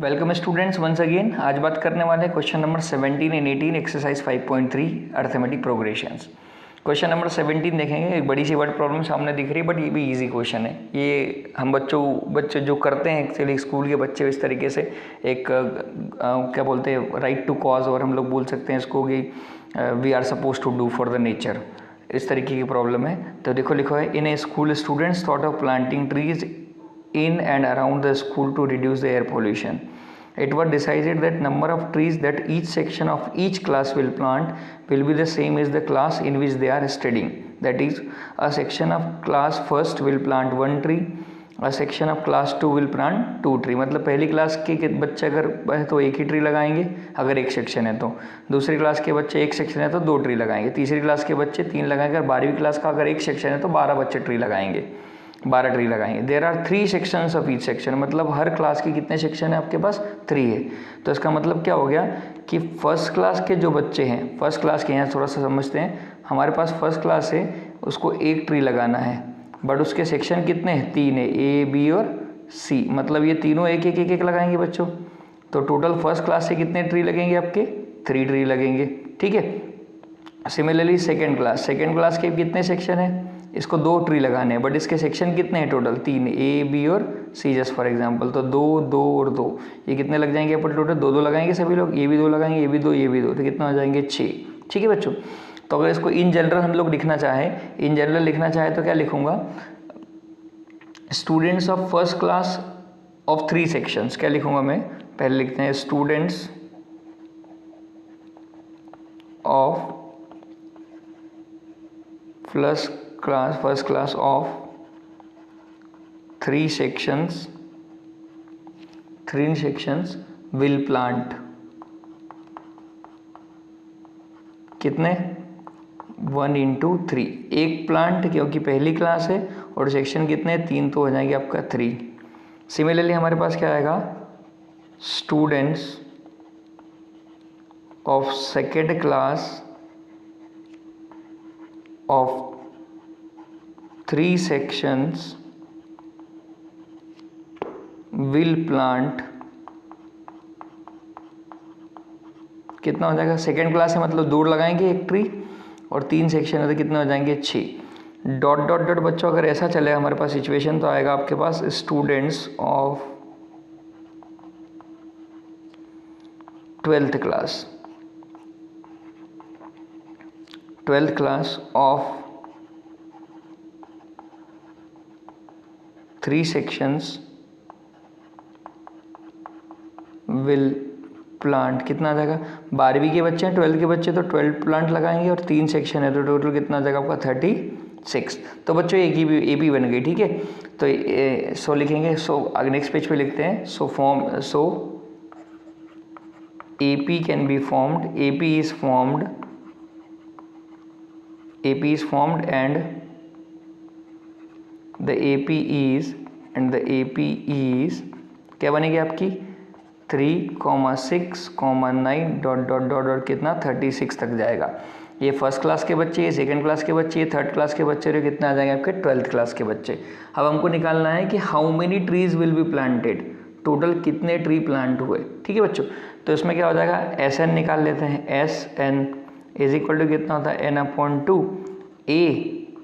Welcome students once again. आज बात करने वाले हैं question number 17 and 18 exercise 5.3 arithmetic progressions. Question number 17 देखेंगे। एक बड़ी सी वर्ड प्रॉब्लम सामने दिख रही है बट ये भी इजी क्वेश्चन है। ये हम बच्चे जो करते हैं एक्चुअली स्कूल के बच्चे इस तरीके से एक क्या बोलते हैं राइट टू कॉज, और हम लोग बोल सकते हैं इसको कि we are suppose to do for the nature, इस तरीके की प्रॉब्लम है। तो देखो लिखो है, in a school students thought of planting trees in and around the school to reduce the air pollution. It was decided that number of trees that each section of each class will plant will be the same as the class in which they are studying. That is, a section of class first will plant 1 tree, a section of class 2 will plant 2 tree. मतलब पहली class के बच्चे अगर है तो एक ही tree लगाएंगे अगर एक सेक्शन है, तो दूसरी क्लास के बच्चे एक सेक्शन है तो 2 ट्री लगाएंगे, तीसरी क्लास के बच्चे 3 लगाएंगे, और 12वीं क्लास का अगर एक सेक्शन है तो 12 बच्चे ट्री लगाएंगे, 12 ट्री लगाएंगे। There are 3 sections of each section, मतलब हर क्लास के कितने सेक्शन है आपके पास? 3 है। तो इसका मतलब क्या हो गया कि फर्स्ट क्लास के जो बच्चे हैं, फर्स्ट क्लास के यहाँ थोड़ा सा समझते हैं, हमारे पास फर्स्ट क्लास है उसको एक ट्री लगाना है, बट उसके सेक्शन कितने हैं? 3 है, ए बी और सी, मतलब ये तीनों एक एक एक एक लगाएंगे बच्चों। तो टोटल फर्स्ट क्लास से कितने ट्री लगेंगे आपके? 3 ट्री लगेंगे, ठीक है। सिमिलरली सेकेंड क्लास के कितने सेक्शन है? इसको 2 ट्री लगाने हैं, बट इसके सेक्शन कितने हैं टोटल? 3, ए बी और सी जस्ट फॉर एग्जांपल। तो 2 2 और 2, ये कितने लग जाएंगे अपन टोटल? 2 2 लगाएंगे सभी लोग, ये भी 2 लगाएंगे, ये भी 2, ये भी 2, तो कितना हो जाएंगे? 6। ठीक है बच्चों। तो अगर इसको इन जनरल हम लोग लिखना चाहें, तो क्या लिखूंगा? Students of first class of 3 sections, क्या लिखूंगा मैं? पहले लिखते हैं students of first class of 3 sections will plant कितने? 1 into 3, एक प्लांट, क्योंकि पहली क्लास है और सेक्शन कितने? 3, तो हो जाएंगे आपका 3। सिमिलरली हमारे पास क्या आएगा? Students of second class of 3 sections will plant, कितना हो जाएगा? सेकेंड क्लास है मतलब 2 लगाएंगे एक ट्री, और 3 सेक्शन है तो कितने हो जाएंगे? 6। डॉट डॉट डॉट बच्चों अगर ऐसा चले हमारे पास सिचुएशन, तो आएगा आपके पास students of 12th class of 3 sections will plant, कितना आ जाएगा? 12वीं के बच्चे हैं, 12 के बच्चे, तो 12 प्लांट लगाएंगे, और 3 सेक्शन है तो टोटल कितना आ जाएगा आपका? 36। तो बच्चों एक ही एपी बन गई, ठीक है। तो सो लिखेंगे, सो आगे नेक्स्ट पेज पे लिखते हैं, so AP can be formed, AP is formed and the AP is क्या बनेगी आपकी? 3, 6, 9 डॉट डॉट डॉट डॉट कितना? 36 तक जाएगा। ये फर्स्ट क्लास के बच्चे, ये सेकंड क्लास के बच्चे, ये थर्ड क्लास के बच्चे, और कितना आ जाएंगे आपके? 12th क्लास के बच्चे। अब हमको निकालना है कि how many trees will be planted, total कितने ट्री प्लांट हुए, ठीक है बच्चों। तो इसमें क्या हो जाएगा? SN निकाल लेते हैं। SN इज इक्वल टू कितना होता है? N/2 A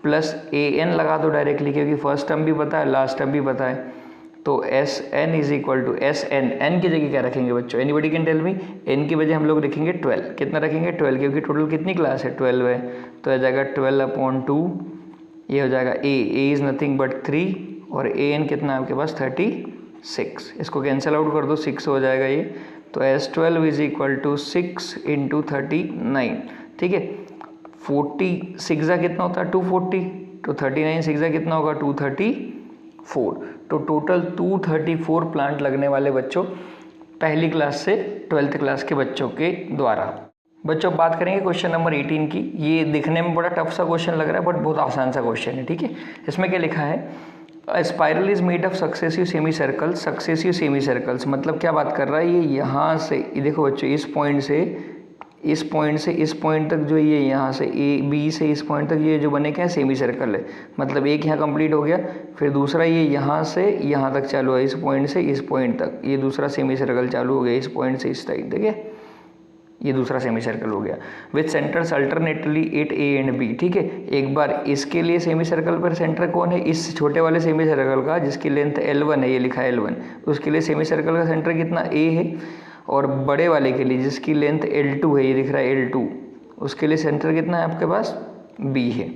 प्लस AN लगा दो डायरेक्टली, क्योंकि फर्स्ट टर्म भी पता है, लास्ट टर्म भी पता है। तो SN is equal to SN, N की जगह क्या रखेंगे बच्चों? Anybody can tell me? N की वजह हम लोग रखेंगे 12। कितना रखेंगे? 12, क्योंकि टोटल कितनी क्लास है? 12 है, तो आ जाएगा 12/2, ये हो जाएगा A इज़ नथिंग बट 3, और AN कितना है आपके पास? 36। इसको कैंसिल आउट कर दो, 6 हो जाएगा ये। तो S12 इज इक्वल टू 6 × 39, ठीक है। 46 कितना होता है? 240, तो 39 कितना होगा? 234। तो टोटल 234 प्लांट लगने वाले बच्चों पहली क्लास से 12th क्लास के बच्चों के द्वारा। बच्चों बात करेंगे क्वेश्चन नंबर 18 की। ये दिखने में बड़ा टफ सा क्वेश्चन लग रहा है, बट बहुत आसान सा क्वेश्चन है, ठीक है। इसमें क्या लिखा है? Spiral is made of successive semi circles, मतलब क्या बात कर रहा है? ये यहाँ से, ये देखो बच्चों, इस पॉइंट से इस पॉइंट से इस पॉइंट तक जो ये यहाँ से ए बी से इस पॉइंट तक ये जो बने क्या है, सेमी सर्कल है। मतलब एक यहाँ कंप्लीट हो गया, फिर दूसरा ये यहाँ से यहाँ तक चालू है, इस पॉइंट से इस पॉइंट तक ये दूसरा सेमी सर्कल चालू हो गया, इस पॉइंट से इस साइड, ठीक है, ये दूसरा सेमी सर्कल हो गया with centres alternately at A and B. ठीक है, एक बार इसके लिए सेमी सर्कल पर सेंटर कौन है, इस छोटे वाले सेमी सर्कल का जिसकी लेंथ L1 है, ये लिखा है L1, उसके लिए सेमी सर्कल का सेंटर कितना A है, और बड़े वाले के लिए जिसकी लेंथ L2 है, ये दिख रहा है L2, उसके लिए सेंटर कितना है आपके पास B है।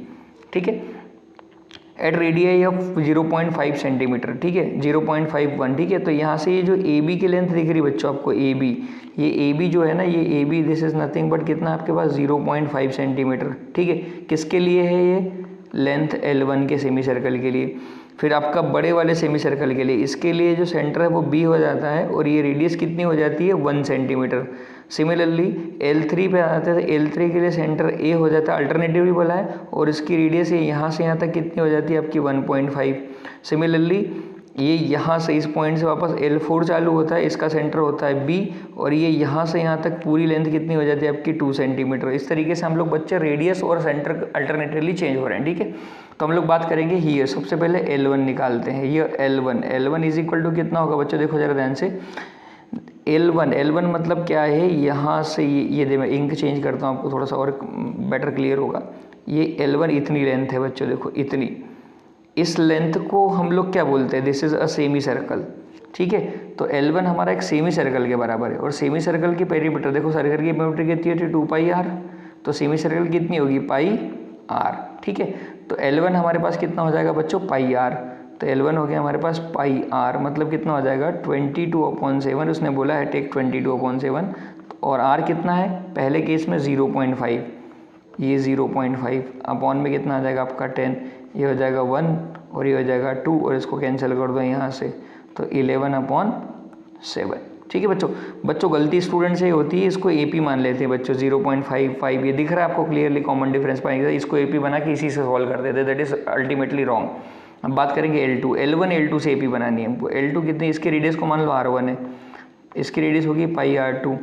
ठीक है, एट रेडियाई ऑफ 0.5 सेंटीमीटर, ठीक है 0.51, ठीक है। तो यहाँ से ये जो ए बी की लेंथ दिख रही बच्चों आपको, ए बी, ये ए बी जो है ना, ये A B this is nothing but कितना आपके पास 0.5 सेंटीमीटर। ठीक है, किसके लिए है ये, लेंथ L1 के सेमी सर्कल के लिए। फिर आपका बड़े वाले सेमी सर्कल के लिए, इसके लिए जो सेंटर है वो B हो जाता है, और ये रेडियस कितनी हो जाती है 1 सेंटीमीटर। सिमिलरली L3 पे आते हैं, तो L3 के लिए सेंटर A हो जाता है, अल्टरनेटिवली बोला है, और इसकी रेडियस ये यहाँ से यहाँ तक कितनी हो जाती है आपकी 1.5। सिमिलरली ये यहाँ से इस पॉइंट से वापस L4 चालू होता है, इसका सेंटर होता है B, और ये यहाँ से यहाँ तक पूरी लेंथ कितनी हो जाती है आपकी 2 सेंटीमीटर। इस तरीके से हम लोग बच्चे रेडियस और सेंटर अल्टरनेटिवली चेंज हो रहे हैं। ठीक है, तो हम लोग बात करेंगे हियर, सबसे पहले L1 निकालते हैं। ये L1 इज इक्वल टू कितना होगा बच्चों, देखो जरा ध्यान से, L1 मतलब क्या है, यहाँ से ये दे, मैं इंक चेंज करता हूँ आपको थोड़ा सा और बेटर क्लियर होगा। ये L1 इतनी लेंथ है बच्चों, देखो इतनी, इस लेंथ को हम लोग क्या बोलते हैं, this is a semi circle. ठीक है, तो L1 हमारा एक सेमी सर्कल के बराबर है, और सेमी सर्कल की पेरीमीटर देखो, सर्कल की पेरीमीटर कितनी होती है 2πr, तो सेमी सर्कल कितनी होगी πr। ठीक है, तो L1 हमारे पास कितना हो जाएगा बच्चों πr, तो L1 हो गया हमारे पास πr, मतलब कितना हो जाएगा 22/7, उसने बोला है टेक 22/7, और r कितना है, पहले केस में 0.5, ये 0.5 अपॉन में कितना आ जाएगा आपका 10, ये हो जाएगा 1 और ये हो जाएगा 2, और इसको कैंसिल कर दो यहाँ से, तो 11/7। ठीक है बच्चों गलती स्टूडेंट से होती है, इसको AP मान लेते हैं बच्चों 0.55, ये दिख रहा है आपको क्लियरली, कॉमन डिफरेंस पाएंगे, इसको AP बना के इसी से सॉल्व कर देते, दैट इज अल्टीमेटली रॉन्ग। अब बात करेंगे L2, L1 से AP बनानी है हमको। L2 कितनी, इसके रेडियस को मान लो R1 है, इसकी रेडियस होगी πr2,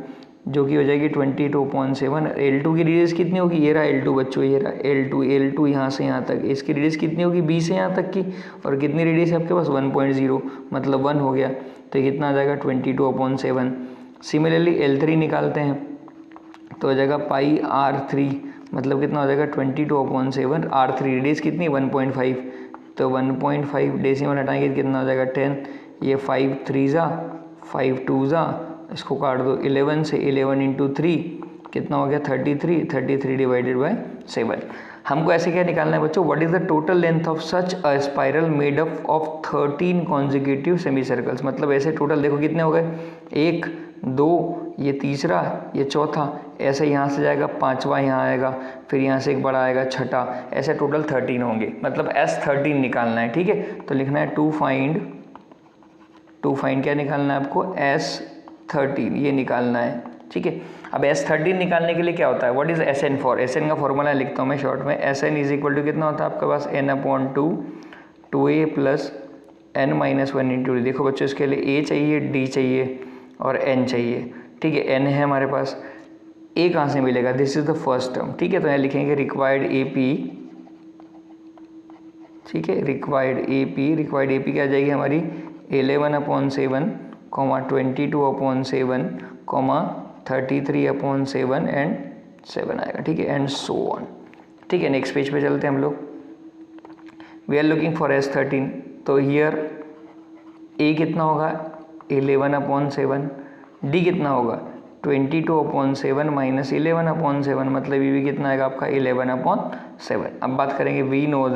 जो कि हो जाएगी 22/7। L2 की रेडियस कितनी होगी, ये रहा L2 बच्चों, ये रहा L2 यहाँ से यहाँ तक, इसकी रेडियस कितनी होगी B से यहाँ तक की, और कितनी रेडियस है आपके पास 1.0, मतलब 1 हो गया, तो ये कितना आ जाएगा 22/7। सिमिलरली L3 निकालते हैं, तो हो जाएगा πr3, मतलब कितना हो जाएगा 22/7, R3 रेडियस कितनी 1.5, तो 1.5 डेसिमल हटाएंगे कितना हो जाएगा 10, ये 5 3 5 2 इसको काट दो, 11 से 11 इंटू 3 कितना हो गया 33 डिवाइडेड बाय 7। हमको ऐसे क्या निकालना है बच्चों, what is the total length of such a spiral made up of 13 consecutive semi circles. मतलब ऐसे टोटल देखो कितने हो गए, 1 2, ये तीसरा, ये चौथा, ऐसे यहाँ से जाएगा पांचवा, यहाँ आएगा, फिर यहाँ से एक बड़ा आएगा छठा, ऐसे टोटल 13 होंगे, मतलब S13 निकालना है। ठीक है, तो लिखना है टू फाइंड क्या निकालना है आपको, S13 ये निकालना है। ठीक है, अब S13 निकालने के लिए क्या होता है, what is SN for, SN का फॉर्मूला लिखता हूँ मैं शॉर्ट में, SN इज इक्वल टू कितना होता है आपके पास n/2 2a plus n-1 into D. देखो बच्चों इसके लिए A चाहिए, D चाहिए और N चाहिए। ठीक है, N है हमारे पास, A कहाँ से मिलेगा, this is the first term. ठीक है, तो यहाँ लिखेंगे रिक्वायर्ड AP, ठीक है रिक्वायर्ड AP क्या आ जाएगी हमारी 11/7, 22/7, 33/7 एंड 7 आएगा। ठीक है, एंड सो ऑन। ठीक है, नेक्स्ट पेज पे चलते हैं हम लोग। We are looking for S13, तो हियर A कितना होगा 11/7, D कितना होगा 22/7 माइनस 11/7, मतलब ये भी कितना आएगा आपका 11/7। अब बात करेंगे, we know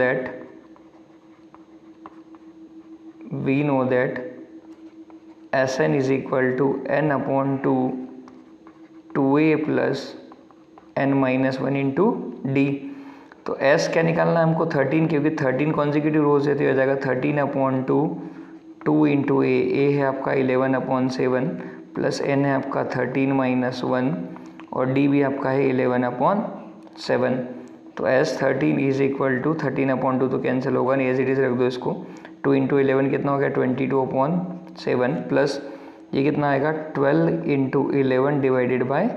that Sn is equal to n/2 2a plus n-1 into D. तो S क्या निकालना है हमको 13, क्योंकि 13 कॉन्जिक्यूटिव रोज है, तो हो जाएगा 13/2 2 इंटू a है आपका 11/7 प्लस n है आपका 13-1 और d भी आपका है 11/7। तो S13 इज इक्वल टू 13/2 तो कैंसिल होगा नहीं, एज इट इज रख दो इसको, 2 इंटू 11 कितना हो गया 22/7 प्लस ये कितना आएगा 12 इंटू 11 डिवाइडेड बाय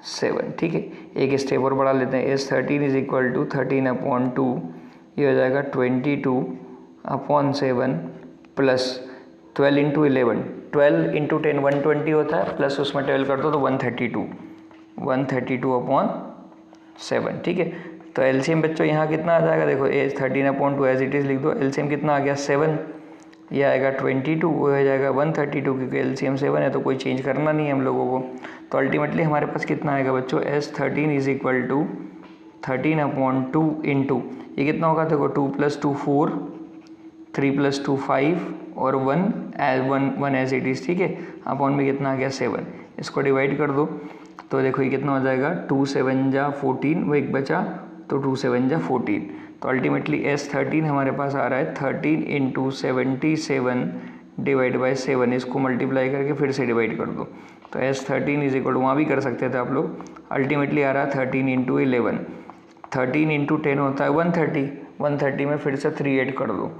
7, ठीक है। एक स्टेप और बढ़ा लेते हैं, एस 13 इज इक्वल टू 13/2, ये हो जाएगा 22/7 प्लस 12 इंटू 11, 12 इंटू 10 120 होता है, प्लस उसमें 12 कर दो तो 132/7, ठीक है। तो एलसीएम बच्चों यहाँ कितना आ जाएगा, देखो एज 13/2 एज इट इज़ लिख दो, एलसीएम कितना आ गया 7, ये आएगा 22, वो हो जाएगा 132, क्योंकि एलसीएम 7 है तो कोई चेंज करना नहीं है हम लोगों को। तो अल्टीमेटली हमारे पास कितना आएगा बच्चों, S 13 is equal to 13/2 into ये कितना होगा, देखो 2 + 2 4, 3 + 2 5 और 1 एज इट इज़, ठीक है। अपॉन में कितना आ गया 7, इसको डिवाइड कर दो तो देखो ये कितना हो जाएगा, 2 7 जा 14, वो एक बचा तो 2 7 जा 14। तो अल्टीमेटली एस 13 हमारे पास आ रहा है 13 इंटू 77 डिवाइड बाई 7, इसको मल्टीप्लाई करके फिर से डिवाइड कर दो तो एस 13 इज इक्वल टू, वहाँ भी कर सकते थे आप लोग, अल्टीमेटली आ रहा है 13 इंटू 11, 13 इंटू 10 होता है 130, 130 में फिर से 3 ऐड कर दो,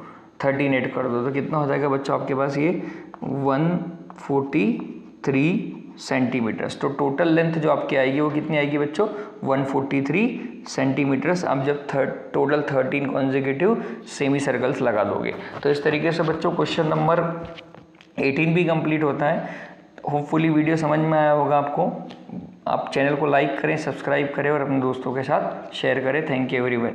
13 ऐड कर दो तो कितना हो जाएगा बच्चों आपके पास ये 143 सेंटीमीटर्स। तो टोटल लेंथ जो आपकी आएगी वो कितनी आएगी बच्चों, 143 सेंटीमीटर्स। आप जब टोटल 13 कॉन्जिक्यूटिव सेमी सर्कल्स लगा दोगे तो इस तरीके से बच्चों क्वेश्चन नंबर 18 भी कंप्लीट होता है। होपफुली वीडियो समझ में आया होगा आपको। आप चैनल को लाइक करें, सब्सक्राइब करें और अपने दोस्तों के साथ शेयर करें। Thank you everyone.